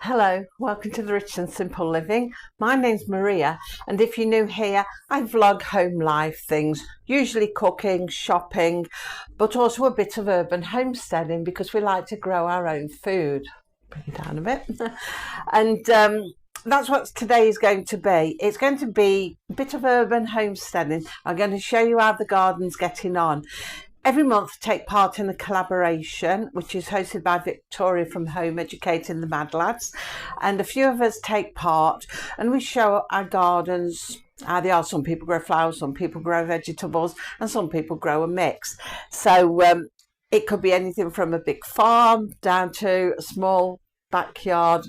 Hello, welcome to the Rich and Simple Living. My name's Maria, and if you're new here, I vlog home life things, usually cooking, shopping, but also a bit of urban homesteading because we like to grow our own food. Bring it down a bit. And that's what today is going to be. It's going to be a bit of urban homesteading. I'm going to show you how the garden's getting on. Every month take part in a collaboration which is hosted by Victoria from Home Educating the Mad Lads, and a few of us take part and we show our gardens how they are. Some people grow flowers, some people grow vegetables, and some people grow a mix. So it could be anything from a big farm down to a small backyard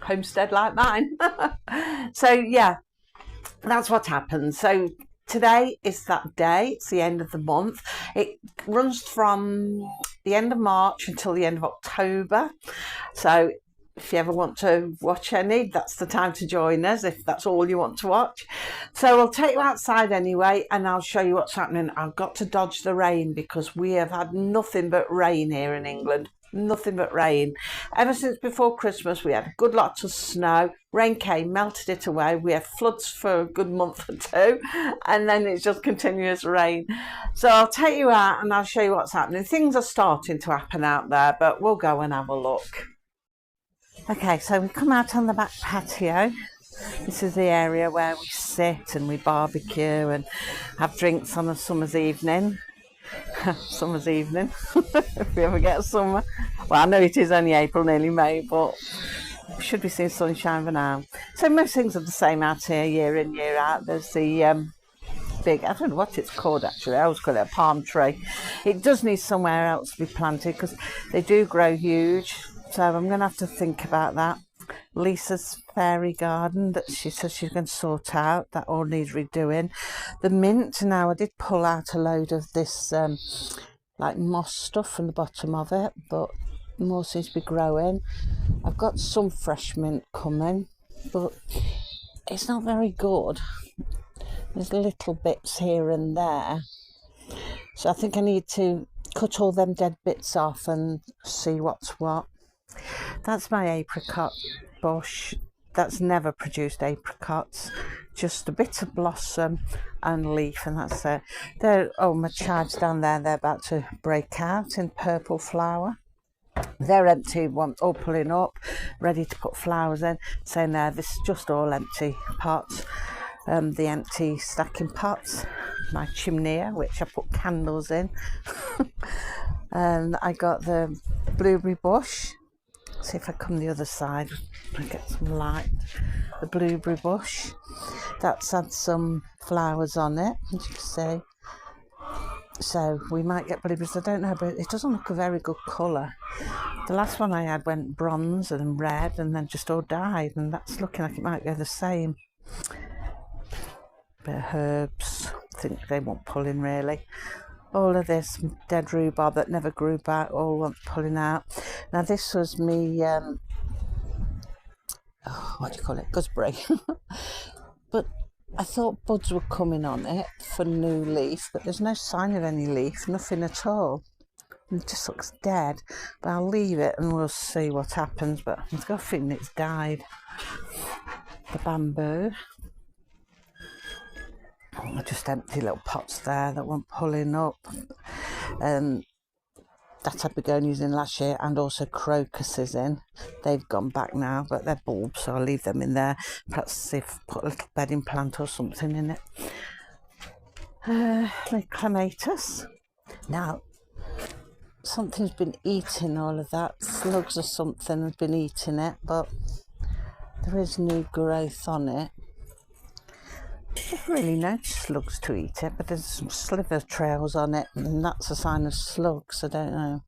homestead like mine. So yeah, that's what happens. So today is that day. It's the end of the month. It runs from the end of March until the end of October. So if you ever want to watch any, that's the time to join us, if that's all you want to watch. So I'll take you outside anyway and I'll show you what's happening. I've got to dodge the rain because we have had nothing but rain here in England. Nothing but rain. Ever since before Christmas we had a good lot of snow. Rain came, melted it away. We had floods for a good month or two, and then it's just continuous rain. So I'll take you out and I'll show you what's happening. Things are starting to happen out there, but we'll go and have a look. Okay, so we come out on the back patio. This is the area where we sit and we barbecue and have drinks on a summer's evening. Summer's evening, if we ever get a summer. Well, I know it is only April, nearly May, but we should be seeing sunshine for now. So most things are the same out here, year in, year out. There's the big, I don't know what it's called actually, I always call it a palm tree. It does need somewhere else to be planted because they do grow huge, so I'm going to have to think about that. Lisa's fairy garden that she says she's going to sort out, that all needs redoing. The mint, now I did pull out a load of this like moss stuff from the bottom of it, but more seems to be growing. I've got some fresh mint coming, but it's not very good. There's little bits here and there, so I think I need to cut all them dead bits off and see what's what. That's my apricot bush. That's never produced apricots, just a bit of blossom and leaf, and that's it. There, oh, my chives down there, they're about to break out in purple flower. They're empty, all pulling up, ready to put flowers in. So now this is just all empty pots, the empty stacking pots. My chimney, which I put candles in. And I got the blueberry bush. See if I come the other side and get some light. The blueberry bush, that's had some flowers on it, as you can see. So we might get blueberries, I don't know, but it doesn't look a very good colour. The last one I had went bronze and red and then just all died, and that's looking like it might go the same. Bit of herbs, I think they want pulling really. All of this dead rhubarb that never grew back, all want pulling out. Now this was me, what do you call it, gooseberry. But I thought buds were coming on it for new leaf, but there's no sign of any leaf, nothing at all. It just looks dead, but I'll leave it and we'll see what happens. But I've got a feeling it's died. The bamboo. Oh, just empty little pots there that weren't pulling up. That had begonias in last year, and also crocuses in. They've gone back now, but they're bulbs, so I'll leave them in there. Perhaps see if put a little bedding plant or something in it. The clematis. Now, something's been eating all of that. Slugs or something has been eating it, but there is new growth on it. I don't really noticed slugs to eat it, but there's some sliver trails on it, and that's a sign of slugs, I don't know.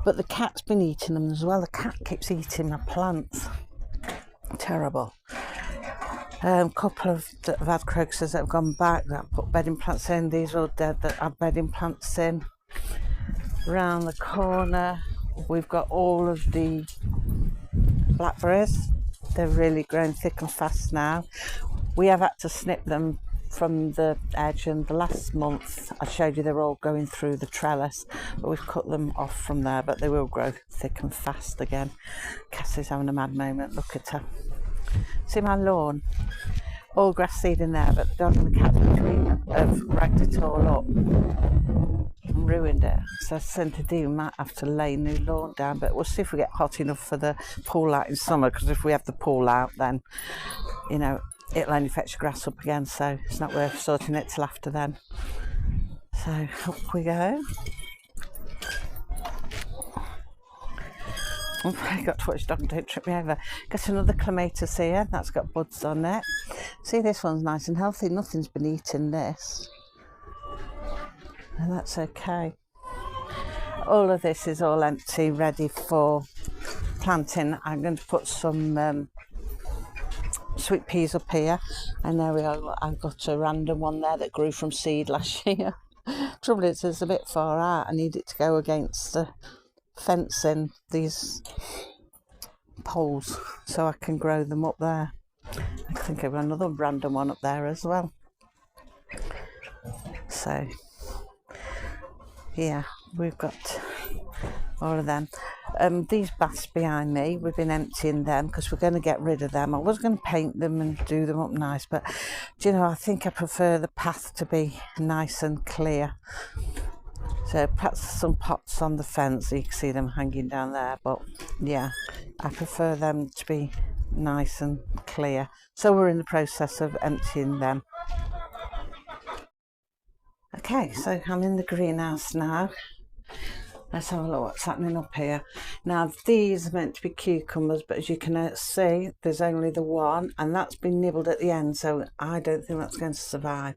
But the cat's been eating them as well. The cat keeps eating my plants. Terrible. A couple of that have had crocuses that have gone back, that put bedding plants in. These are all dead that have bedding plants in. Round the corner, we've got all of the blackberries. They're really growing thick and fast now. We have had to snip them from the edge, and the last month I showed you they were all going through the trellis, but we've cut them off from there, but they will grow thick and fast again. Cassie's having a mad moment, look at her. See my lawn? All grass seed in there, but the dog and the cat between have ragged it all up and ruined it. So I said to Dee, we might have to lay new lawn down, but we'll see if we get hot enough for the pool out in summer, because if we have the pool out, then, you know, it'll only fetch the grass up again, so it's not worth sorting it till after then. So up we go. Oh, I got to watch dog, don't trip me over. Got another clematis here, that's got buds on it. See, this one's nice and healthy, nothing's been eating this. And that's okay. All of this is all empty, ready for planting. I'm going to put some sweet peas up here, and there we are. I've got a random one there that grew from seed last year. Trouble is, it's a bit far out. I need it to go against the fencing, these poles, so I can grow them up there. I think I've got another random one up there as well. So yeah, we've got all of them. These baths behind me, we've been emptying them because we're going to get rid of them. I was going to paint them and do them up nice, but do you know, I think I prefer the path to be nice and clear. So perhaps some pots on the fence, you can see them hanging down there, but yeah, I prefer them to be nice and clear. So we're in the process of emptying them. Okay, so I'm in the greenhouse now. Let's have a look what's happening up here. Now these are meant to be cucumbers, but as you can see, there's only the one, and that's been nibbled at the end, so I don't think that's going to survive.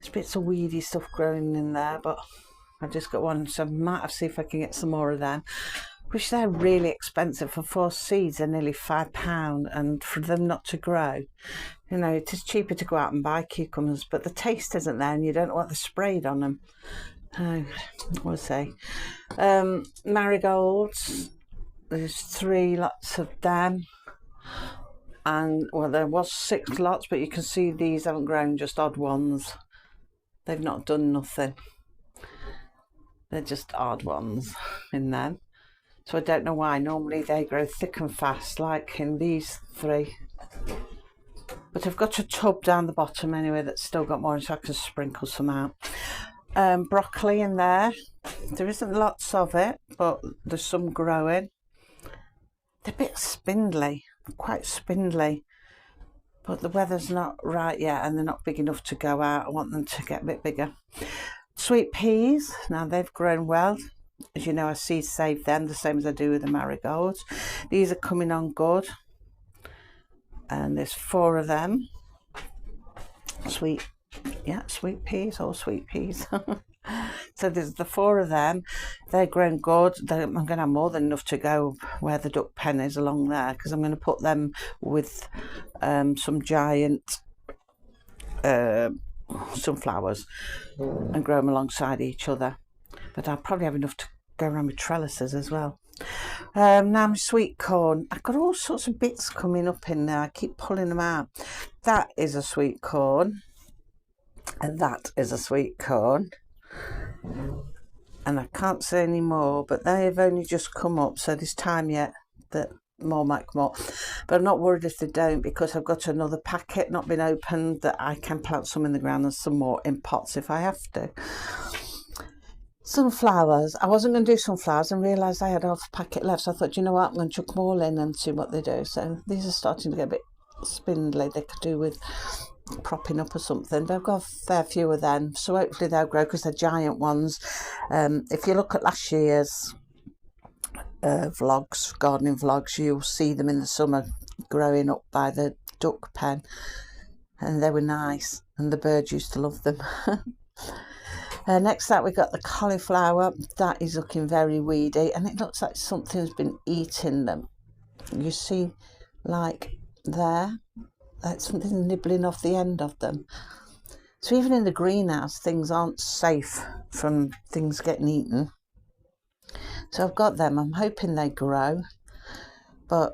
There's bits of weedy stuff growing in there, but I just got one, so I might have to see if I can get some more of them. Which they're really expensive. For 4 seeds, they're nearly £5, and for them not to grow, you know, it is cheaper to go out and buy cucumbers, but the taste isn't there, and you don't know what they're sprayed on them. We'll see. Marigolds, there's 3 lots of them, and well, there was 6 lots, but you can see these haven't grown, just odd ones. They've not done nothing. They're just odd ones in them. So I don't know why. Normally they grow thick and fast, like in these 3. But I've got a tub down the bottom anyway that's still got more, so I can sprinkle some out. Broccoli in there. There isn't lots of it, but there's some growing. They're a bit spindly, quite spindly. But the weather's not right yet, and they're not big enough to go out. I want them to get a bit bigger. Sweet peas. Now they've grown well. As you know, I seed save them the same as I do with the marigolds. These are coming on good, and there's 4 of them. Sweet peas, all sweet peas. So there's the 4 of them. They're grown good. I'm going to have more than enough to go where the duck pen is along there, because I'm going to put them with some giant sunflowers and grow them alongside each other. But I'll probably have enough to go around with trellises as well. Now my sweet corn. I've got all sorts of bits coming up in there. I keep pulling them out. That is a sweet corn. And that is a sweet corn. And I can't say any more, but they have only just come up, so there's time yet that more might come up. But I'm not worried if they don't, because I've got another packet not been opened that I can plant some in the ground and some more in pots if I have to. Sunflowers. I wasn't going to do sunflowers and realised I had half a packet left, so I thought, you know what, I'm going to chuck them all in and see what they do. So these are starting to get a bit spindly. They could do with propping up or something, but I've got a fair few of them, so hopefully they'll grow, because they're giant ones. If you look at last year's vlogs, gardening vlogs, you'll see them in the summer growing up by the duck pen, and they were nice, and the birds used to love them. Next up, we got the cauliflower. That is looking very weedy, and it looks like something's been eating them. You see, like there, like something nibbling off the end of them. So even in the greenhouse, things aren't safe from things getting eaten. So I've got them. I'm hoping they grow. but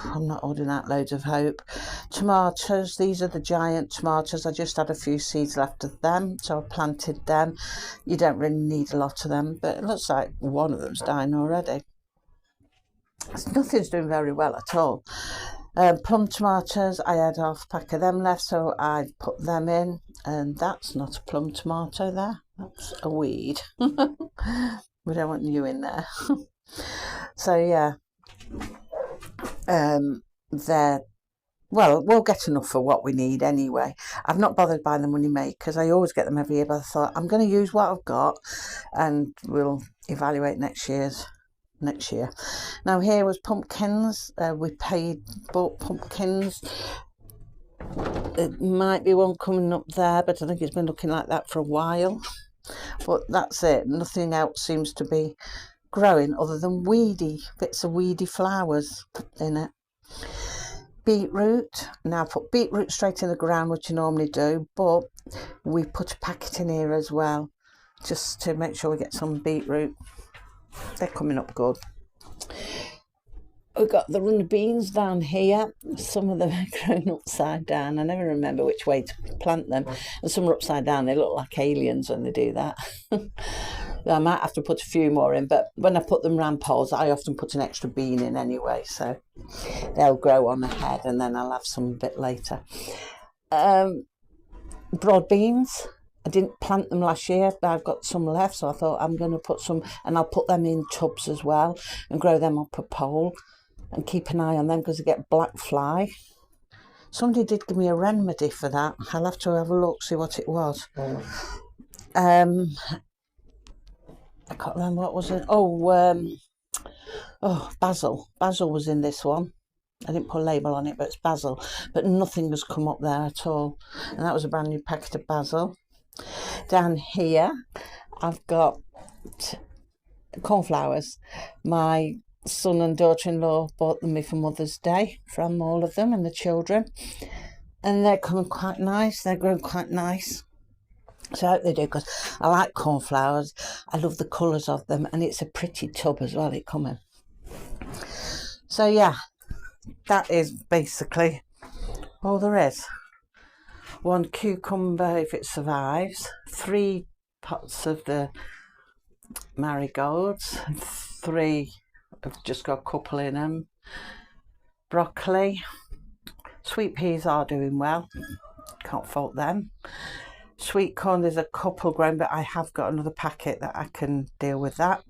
I'm not holding out loads of hope. Tomatoes, these are the giant tomatoes. I just had a few seeds left of them, so I planted them. You don't really need a lot of them, but it looks like one of them's dying already. Nothing's doing very well at all. Plum tomatoes, I had half a pack of them left, so I put them in, and that's not a plum tomato there, that's a weed. We don't want you in there. So yeah, well, we'll get enough for what we need anyway. I've not bothered buying the money makers. I always get them every year, but I thought I'm going to use what I've got, and we'll evaluate next year. Now here was pumpkins. We bought pumpkins. It might be one coming up there, but I think it's been looking like that for a while. But that's it. Nothing else seems to be growing other than bits of weedy flowers in it. Beetroot. Now I put beetroot straight in the ground, which you normally do, but we put a packet in here as well, just to make sure we get some beetroot. They're coming up good. We've got the runner beans down here. Some of them are grown upside down. I never remember which way to plant them. And some are upside down. They look like aliens when they do that. I might have to put a few more in, but when I put them round poles, I often put an extra bean in anyway, so they'll grow on ahead, and then I'll have some a bit later. Broad beans. I didn't plant them last year, but I've got some left, so I thought I'm going to put some, and I'll put them in tubs as well and grow them up a pole and keep an eye on them because they get black fly. Somebody did give me a remedy for that. I'll have to have a look, see what it was. I can't remember what was it. Basil. Basil was in this one. I didn't put a label on it, but it's basil. But nothing has come up there at all. And that was a brand new packet of basil. Down here, I've got cornflowers. My son and daughter-in-law bought them me for Mother's Day from all of them and the children. And they're coming quite nice. They're growing quite nice. So I hope they do, because I like cornflowers. I love the colours of them, and it's a pretty tub as well, it coming. So yeah, that is basically all there is. 1 cucumber if it survives, 3 pots of the marigolds, 3, I've just got a couple in them. Broccoli, sweet peas are doing well, can't fault them. Sweet corn, there's a couple grown, but I have got another packet that I can deal with that.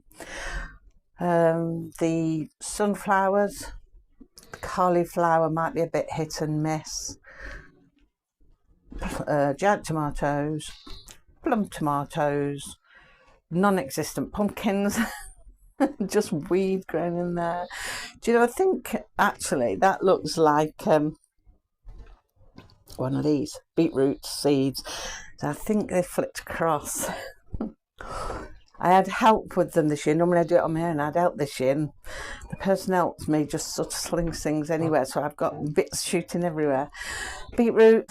The sunflowers, cauliflower might be a bit hit and miss. Giant tomatoes, plum tomatoes, non-existent pumpkins, just weed growing in there. Do you know, I think actually that looks like one of these beetroot seeds. So I think they flipped across. I had help with them this year. Normally I do it on my own. I had help this year, and the person helped me just sort of slings things anywhere, so I've got bits shooting everywhere. Beetroot,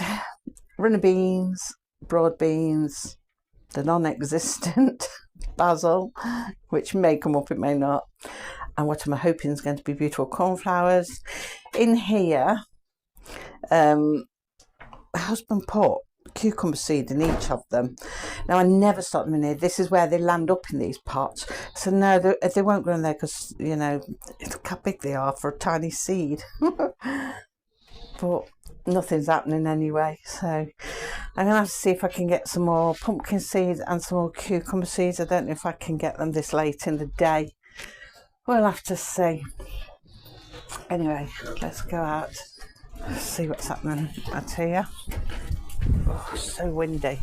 runner beans, broad beans, the non-existent basil, which may come up, it may not, and what I'm hoping is going to be beautiful cornflowers. In here, my husband put cucumber seed in each of them. Now I never start them in here. This is where they land up in these pots. So no, they won't grow in there because, you know, look how big they are for a tiny seed. But nothing's happening anyway. So I'm going to have to see if I can get some more pumpkin seeds and some more cucumber seeds. I don't know if I can get them this late in the day. We'll have to see. Anyway, let's go out, see what's happening out here. Oh, so windy.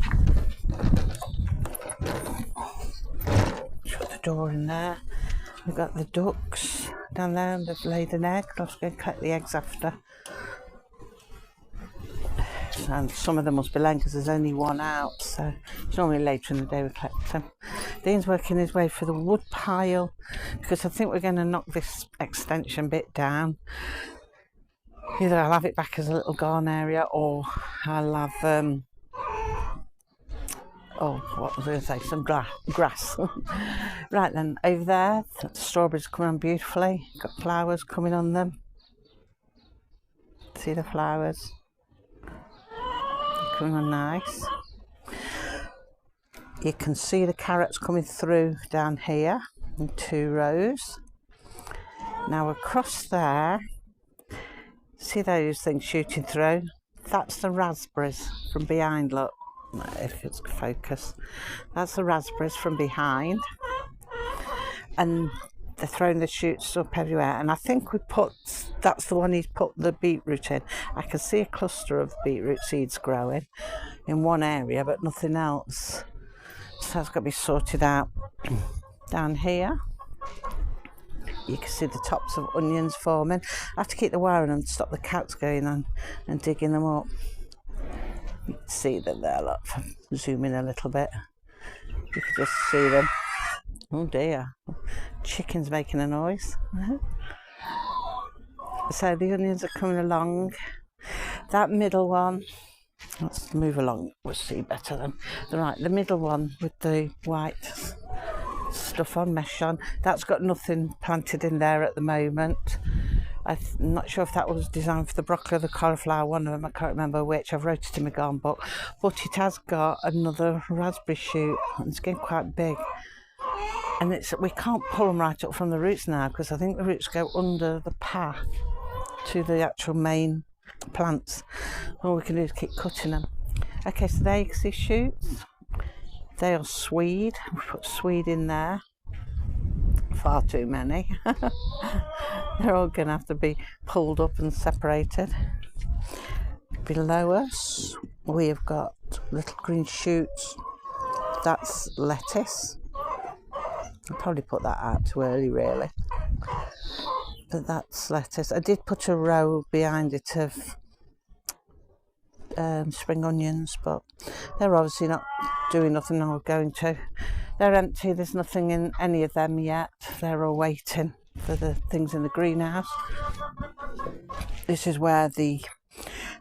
Shut the door in there. We've got the ducks down there, and they've laid an egg. Let's go collect the eggs after. And some of them must be laying because there's only one out, so it's normally later in the day we collect them. Dean's working his way through the wood pile because I think we're going to knock this extension bit down. Either I'll have it back as a little garden area, or I'll have, what was I going to say, some grass. Right then, over there, the strawberries are coming on beautifully, got flowers coming on them. See the flowers? Coming on nice. You can see the carrots coming through down here in 2 rows. Now across there, see those things shooting through? That's the raspberries from behind, look, if it's focus. That's the raspberries from behind. And they're throwing the shoots up everywhere. And I think that's the one he's put the beetroot in. I can see a cluster of beetroot seeds growing in one area, but nothing else. So that's got to be sorted out. Down here, you can see the tops of onions forming. I have to keep the wire on and stop the cats going on and digging them up. You can see them there, look. Zoom in a little bit. You can just see them. Oh dear, chicken's making a noise. So the onions are coming along. That middle one, let's move along, we'll see better then. Right, the middle one with the white stuff on, mesh on, that's got nothing planted in there at the moment. I'm not sure if that was designed for the broccoli or the cauliflower, one of them, I can't remember which. I've wrote it in my garden book, but it has got another raspberry shoot and it's getting quite big. And we can't pull them right up from the roots now because I think the roots go under the path to the actual main plants. All we can do is keep cutting them. Okay, so there you can see shoots. They are swede. We put swede in there. Far too many. They're all going to have to be pulled up and separated. Below us, we have got little green shoots. That's lettuce. I'll probably put that out too early, really. But that's lettuce. I did put a row behind it of spring onions, but they're obviously not doing nothing or going to. They're empty, there's nothing in any of them yet. They're all waiting for the things in the greenhouse. This is where the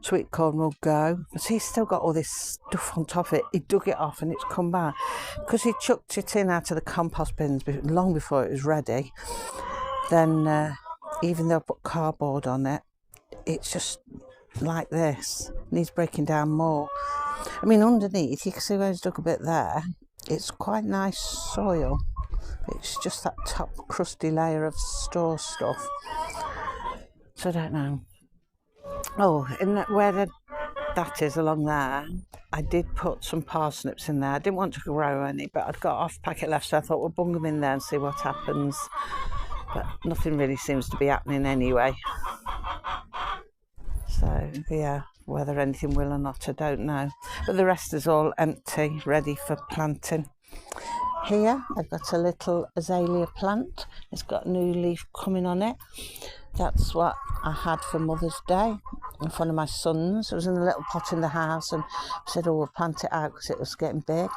sweet corn will go. But he's still got all this stuff on top of it. He dug it off and it's come back. Because he chucked it in out of the compost bins long before it was ready, then even though I put cardboard on it, it's just like this. It needs breaking down more. I mean, underneath, you can see where he's dug a bit there. It's quite nice soil. It's just that top crusty layer of store stuff. So I don't know. Oh, where that is along there, I did put some parsnips in there. I didn't want to grow any, but I'd got off packet left, so I thought we'll bung them in there and see what happens. But nothing really seems to be happening anyway. So yeah, whether anything will or not, I don't know. But the rest is all empty, ready for planting. Here I've got a little azalea plant. It's got a new leaf coming on it. That's what I had for Mother's Day in front of my sons. It was in a little pot in the house and I said, oh, we'll plant it out because it was getting big.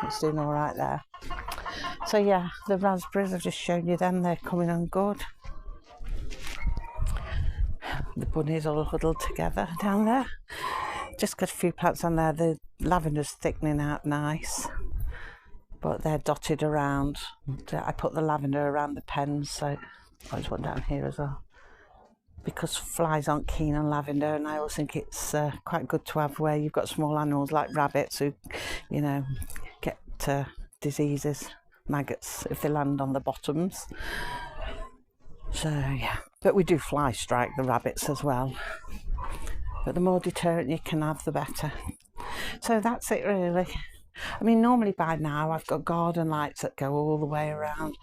It's doing all right there. So yeah, the raspberries, I've just shown you them. They're coming on good. The bunnies all huddled together down there. Just got a few plants on there. The lavender's thickening out nice, but they're dotted around. I put the lavender around the pens, so there's one down here as well. Because flies aren't keen on lavender, and I always think it's quite good to have where you've got small animals like rabbits who, you know, get diseases, maggots, if they land on the bottoms. So yeah, but we do fly strike the rabbits as well. But the more deterrent you can have, the better. So that's it really. I mean, normally by now I've got garden lights that go all the way around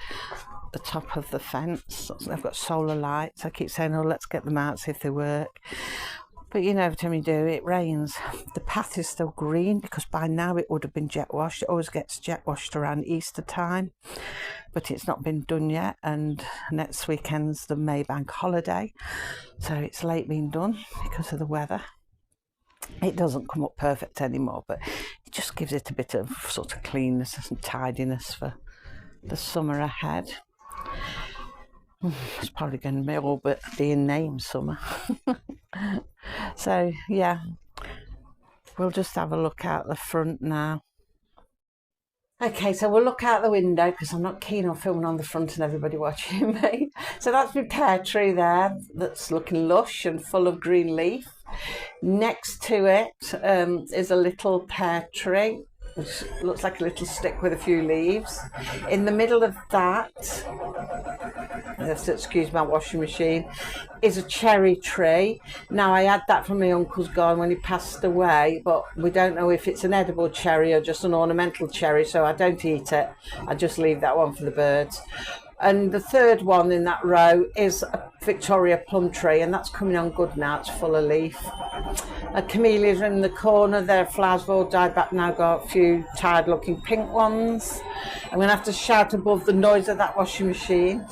the top of the fence. I've got solar lights. I keep saying, oh, let's get them out, see if they work. But you know, every time you do, it rains. The path is still green because by now it would have been jet washed. It always gets jet washed around Easter time, but it's not been done yet. And next weekend's the Maybank holiday, so it's late being done because of the weather. It doesn't come up perfect anymore, but it just gives it a bit of sort of cleanness and tidiness for the summer ahead. It's probably going to be all but be in name summer. So yeah, we'll just have a look out the front now. Okay, so we'll look out the window because I'm not keen on filming on the front and everybody watching me. So that's my pear tree there that's looking lush and full of green leaf. Next to it is a little pear tree, which looks like a little stick with a few leaves. In the middle of that, excuse my washing machine, is a cherry tree. Now I had that from my uncle's garden when he passed away, but we don't know if it's an edible cherry or just an ornamental cherry, so I don't eat it. I just leave that one for the birds. And the third one in that row is a Victoria plum tree, and that's coming on good now. It's full of leaf. Camellias are in the corner. Their flowers have all died back now. Got a few tired looking pink ones. I'm going to have to shout above the noise of that washing machine.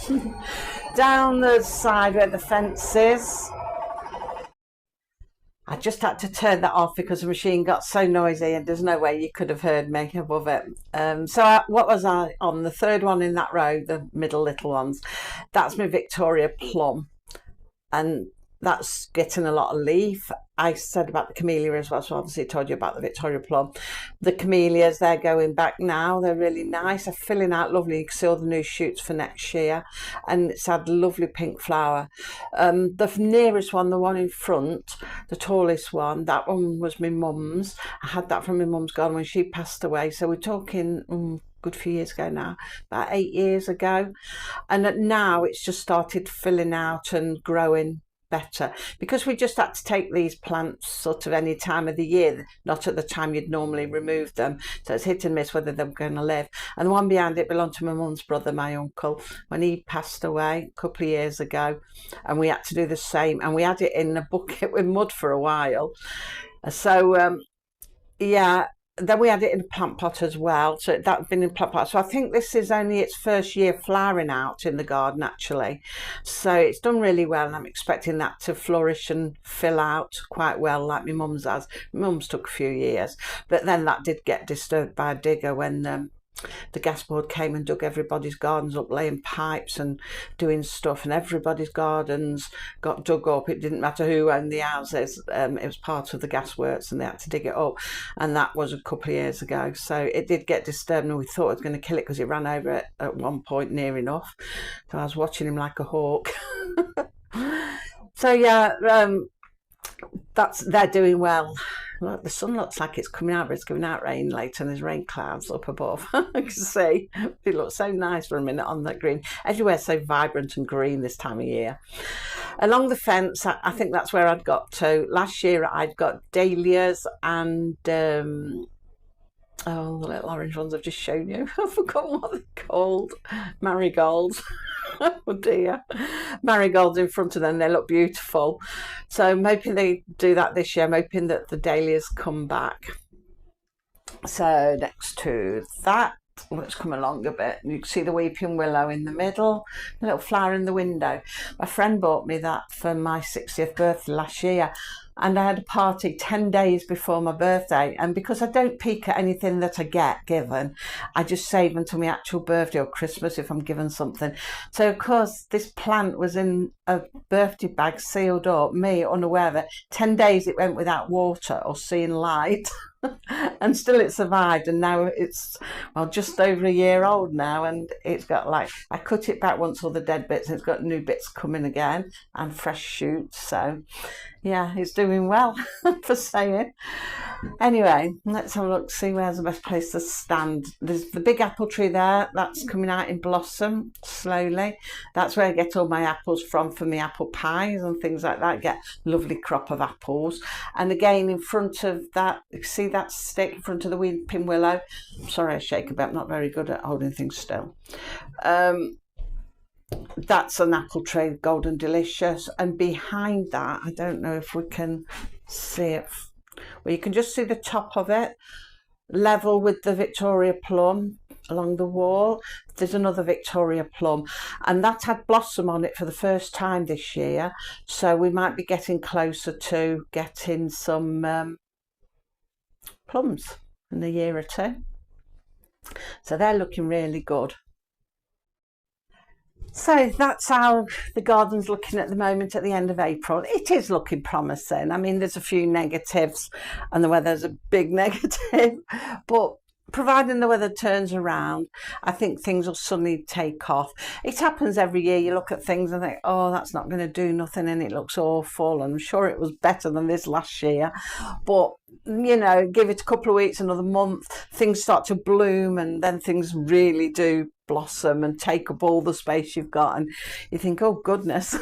Down the side where the fence is, I just had to turn that off because the machine got so noisy and there's no way you could have heard me above it. What was I on? The third one in that row, the middle little ones. That's my Victoria plum. And that's getting a lot of leaf. I said about the camellia as well, so obviously I told you about the Victoria plum. The camellias, they're going back now. They're really nice. They're filling out lovely. You can see all the new shoots for next year. And it's had lovely pink flower. The nearest one, the one in front, the tallest one, that one was my mum's. I had that from my mum's garden when she passed away. So we're talking... good few years ago now, about 8 years ago. And now it's just started filling out and growing better because we just had to take these plants sort of any time of the year, not at the time you'd normally remove them, so it's hit and miss whether they're going to live. And the one behind it belonged to my mum's brother, my uncle, when he passed away a couple of years ago, and we had to do the same, and we had it in a bucket with mud for a while. So yeah, then we had it in a plant pot as well, so that's been in plant pot. So I think this is only its first year flowering out in the garden actually, so it's done really well, and I'm expecting that to flourish and fill out quite well like my mum's has. My mum's took a few years, but then that did get disturbed by a digger when the gas board came and dug everybody's gardens up, laying pipes and doing stuff, and everybody's gardens got dug up. It didn't matter who owned the houses. It was part of the gas works and they had to dig it up, and that was a couple of years ago. So it did get disturbed, and we thought it was going to kill it because it ran over it at one point near enough. So I was watching him like a hawk. So yeah, they're doing well. Look, the sun looks like it's coming out, but it's giving out rain later, and there's rain clouds up above. I can see it looks so nice for a minute on that green. Everywhere's so vibrant and green this time of year. Along the fence, I think that's where I'd got to. Last year I'd got dahlias and the little orange ones I've just shown you. I've forgotten what they're called. Marigolds. Oh dear. Marigolds in front of them, they look beautiful. So I'm hoping they do that this year. I'm hoping that the dahlias come back. So next to that, let's come along a bit. You can see the weeping willow in the middle, the little flower in the window. My friend bought me that for my 60th birthday last year, and I had a party 10 days before my birthday, and because I don't peek at anything that I get given, I just save until my actual birthday or Christmas if I'm given something. So of course this plant was in a birthday bag sealed up, me unaware of it. 10 days it went without water or seeing light. And still it survived, and now it's just over a year old now, and it's got I cut it back once all the dead bits, and it's got new bits coming again and fresh shoots. So yeah, it's doing well for saying. Anyway, let's have a look, see where's the best place to stand. There's the big apple tree there, that's coming out in blossom slowly. That's where I get all my apples from for my apple pies and things like that. I get a lovely crop of apples. And again, in front of that, see that stick in front of the weeping willow? I'm sorry I shake a bit, I'm not very good at holding things still. That's an apple tree, Golden Delicious, and behind that, I don't know if we can see it, well, you can just see the top of it, level with the Victoria plum along the wall. There's another Victoria plum, and that had blossom on it for the first time this year, so we might be getting closer to getting some plums in a year or two. So they're looking really good. So that's how the garden's looking at the moment at the end of April. It is looking promising. I mean, there's a few negatives and the weather's a big negative, but providing the weather turns around, I think things will suddenly take off. It happens every year. You look at things and think, oh, that's not going to do nothing, and it looks awful. And I'm sure it was better than this last year. But, you know, give it a couple of weeks, another month, things start to bloom, and then things really do blossom and take up all the space you've got. And you think, oh, goodness.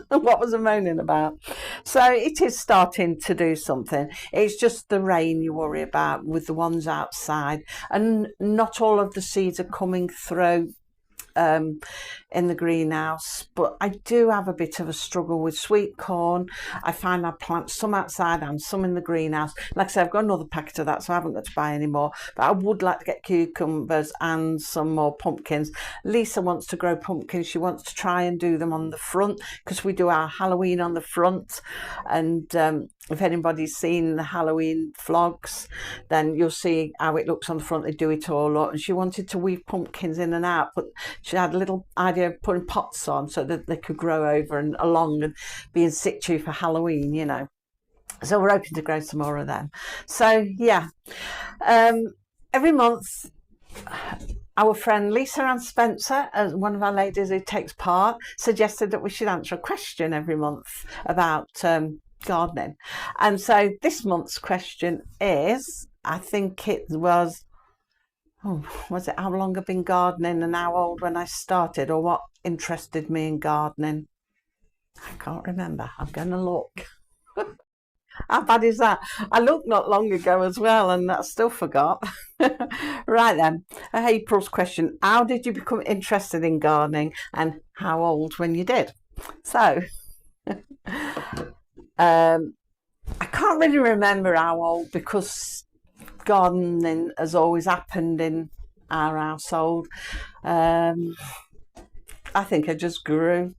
What was I moaning about? So it is starting to do something. It's just the rain you worry about with the ones outside, and not all of the seeds are coming through in the greenhouse. But I do have a bit of a struggle with sweet corn. I find I plant some outside and some in the greenhouse. Like I said, I've got another packet of that, so I haven't got to buy any more. But I would like to get cucumbers and some more pumpkins. Lisa wants to grow pumpkins. She wants to try and do them on the front, because we do our Halloween on the front. And if anybody's seen the Halloween vlogs, then you'll see how it looks on the front. They do it all up. And she wanted to weave pumpkins in and out, but she had a little idea of putting pots on so that they could grow over and along and be in situ for Halloween, you know. So we're hoping to grow some more of them. So yeah, every month, our friend Lisa Ann Spencer, as one of our ladies who takes part, suggested that we should answer a question every month about gardening. And so this month's question is, I think it was, was it how long I've been gardening and how old when I started, or what interested me in gardening? I can't remember. I'm going to look. How bad is that? I looked not long ago as well, and I still forgot. Right then, April's question: how did you become interested in gardening, and how old when you did? So, I can't really remember how old, because gardening has always happened in our household. I think I just grew.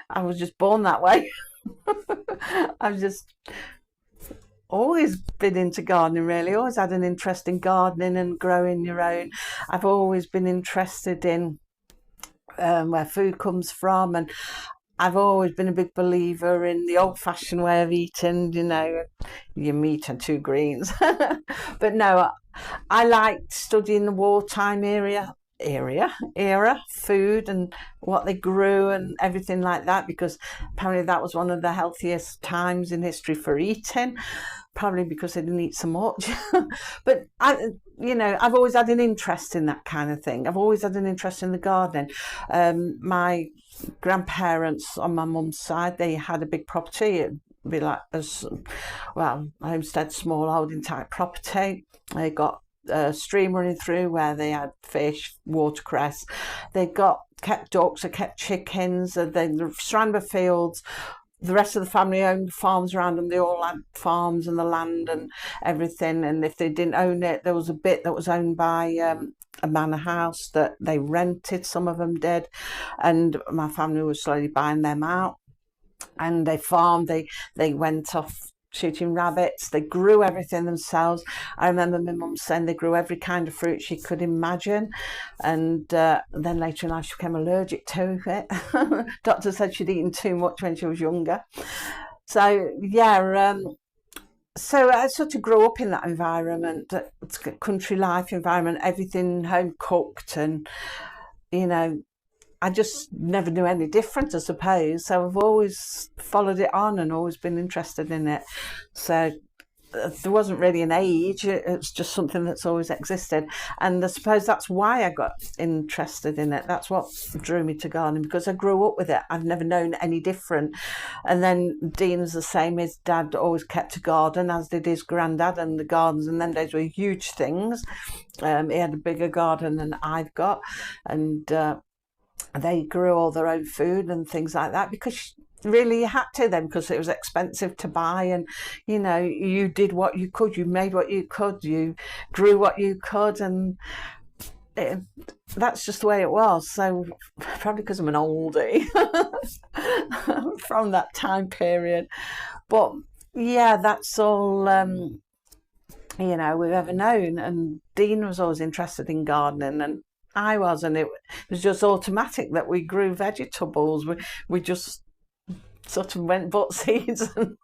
I was just born that way. I've just always been into gardening, really. Always had an interest in gardening and growing your own. I've always been interested in where food comes from, and I've always been a big believer in the old-fashioned way of eating, you know, your meat and 2 greens. But no, I liked studying the wartime era, food and what they grew and everything like that, because apparently that was one of the healthiest times in history for eating, probably because they didn't eat so much. But I've always had an interest in that kind of thing. I've always had an interest in the gardening. My grandparents on my mum's side, they had a big property. It'd be like a homestead, small holding type property. They got a stream running through where they had fish, watercress. They kept ducks, they kept chickens, and they surrounded by fields. The rest of the family owned farms around them. They all had farms and the land and everything. And if they didn't own it, there was a bit that was owned by a manor house that they rented. Some of them did. And my family was slowly buying them out. And they farmed. They went off shooting rabbits. They grew everything themselves. I remember my mum saying they grew every kind of fruit she could imagine, and then later in life she became allergic to it. Doctor said she'd eaten too much when she was younger. So yeah, so I sort of grew up in that environment, country life environment, everything home cooked, and you know, I just never knew any different, I suppose. So I've always followed it on and always been interested in it. So there wasn't really an age. It's just something that's always existed. And I suppose that's why I got interested in it. That's what drew me to gardening, because I grew up with it. I've never known any different. And then Dean's the same. His dad always kept a garden, as did his granddad, and the gardens in them days were huge things. He had a bigger garden than I've got. And they grew all their own food and things like that, because really you had to then, because it was expensive to buy. And you know, you did what you could, you made what you could, you grew what you could, and that's just the way it was. So probably because I'm an oldie from that time period. But yeah, that's all you know, we've ever known. And Dean was always interested in gardening, and I was, and it was just automatic that we grew vegetables. We just sort of went bought seeds and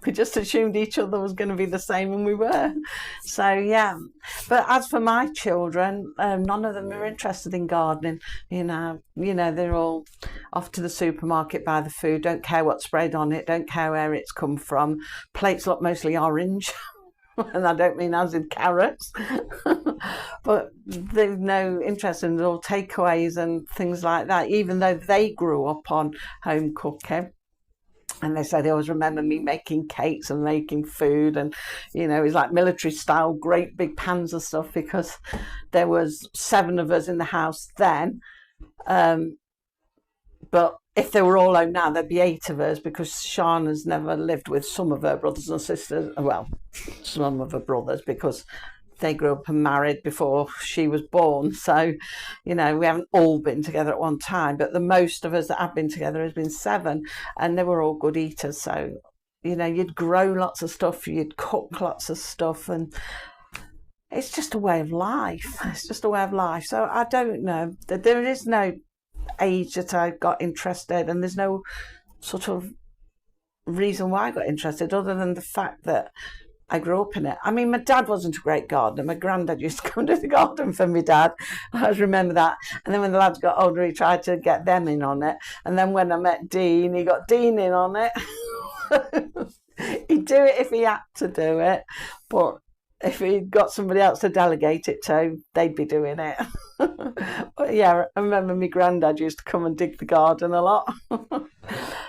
We just assumed each other was going to be the same, and we were. So yeah. But as for my children, none of them are interested in gardening. They're all off to the supermarket, buy the food, don't care what's sprayed on it, don't care where it's come from. Plates look mostly orange. And I don't mean as in carrots, but they've no interest in all takeaways and things like that, even though they grew up on home cooking. And they say they always remember me making cakes and making food, and it's like military style, great big pans of stuff, because there was 7 of us in the house then. But if they were all home now, there'd be 8 of us, because Shana's never lived with some of her brothers and sisters. Well, some of her brothers, because they grew up and married before she was born. So, we haven't all been together at one time. But the most of us that have been together has been 7, and they were all good eaters. So, you'd grow lots of stuff, you'd cook lots of stuff, and it's just a way of life. It's just a way of life. So I don't know. There is no age that I got interested, and there's no sort of reason why I got interested other than the fact that I grew up in it. I mean, my dad wasn't a great gardener. My granddad used to come to the garden for my dad. I always remember that. And then when the lads got older, he tried to get them in on it. And then when I met Dean, he got Dean in on it. He'd do it if he had to do it, but if he'd got somebody else to delegate it to, they'd be doing it. But yeah, I remember my granddad used to come and dig the garden a lot.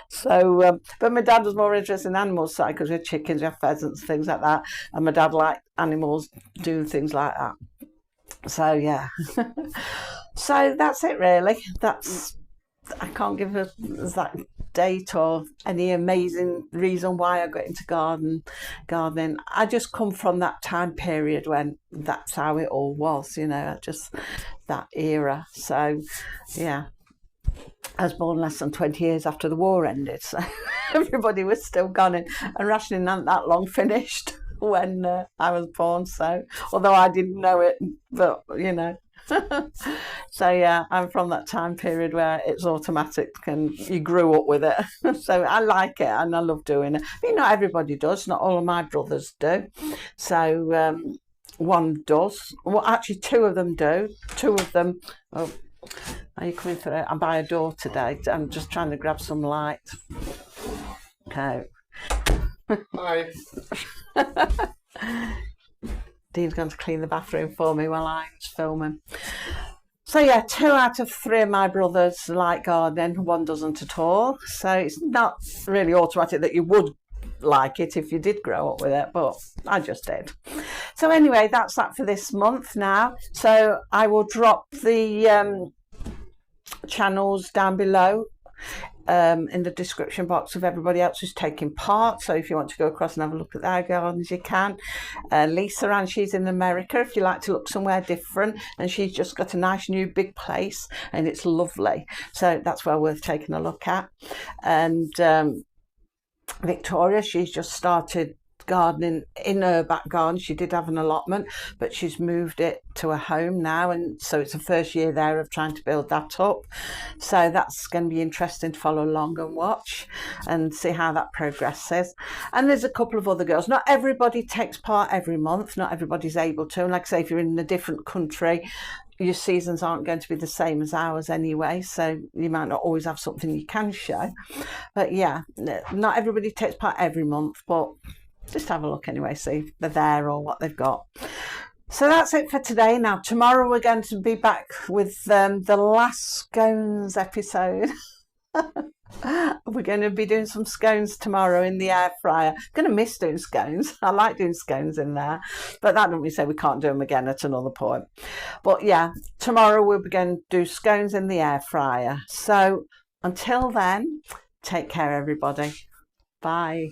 So, but my dad was more interested in animals side, because we had chickens, we had pheasants, things like that. And my dad liked animals, doing things like that. So yeah. So that's it really. I can't give a exact date or any amazing reason why I got into gardening. I just come from that time period when that's how it all was, just that era. So yeah, I was born less than 20 years after the war ended, so everybody was still gone, and rationing hadn't that long finished when I was born. So although I didn't know it, but So yeah, I'm from that time period where it's automatic and you grew up with it. So I like it and I love doing it. But not everybody does. Not all of my brothers do. So one does. Well, actually 2 of them do. 2 of them. Oh, are you coming through? I'm by a door today. I'm just trying to grab some light. Okay. Hi. Dean's going to clean the bathroom for me while I was filming. So yeah, 2 out of 3 of my brothers like gardening, 1 doesn't at all. So it's not really automatic that you would like it if you did grow up with it, but I just did. So anyway, that's that for this month now. So I will drop the channels down below in the description box of everybody else who's taking part. So if you want to go across and have a look at their gardens, you can. Lisa Ann, she's in America, if you like to look somewhere different, and she's just got a nice new big place and it's lovely. So that's well worth taking a look at. And Victoria, she's just started gardening in her back garden. She did have an allotment, but she's moved it to a home now, and so it's the first year there of trying to build that up. So that's going to be interesting to follow along and watch and see how that progresses. And there's a couple of other girls. Not everybody takes part every month, not everybody's able to, and like I say, if you're in a different country, your seasons aren't going to be the same as ours anyway, so you might not always have something you can show. But yeah, not everybody takes part every month, but just have a look anyway, see if they're there or what they've got. So that's it for today. Now tomorrow we're going to be back with the last scones episode. We're going to be doing some scones tomorrow in the air fryer. I'm going to miss doing scones. I like doing scones in there, but that doesn't mean say we can't do them again at another point. But yeah, tomorrow we'll be going to do scones in the air fryer. So until then, take care everybody. Bye.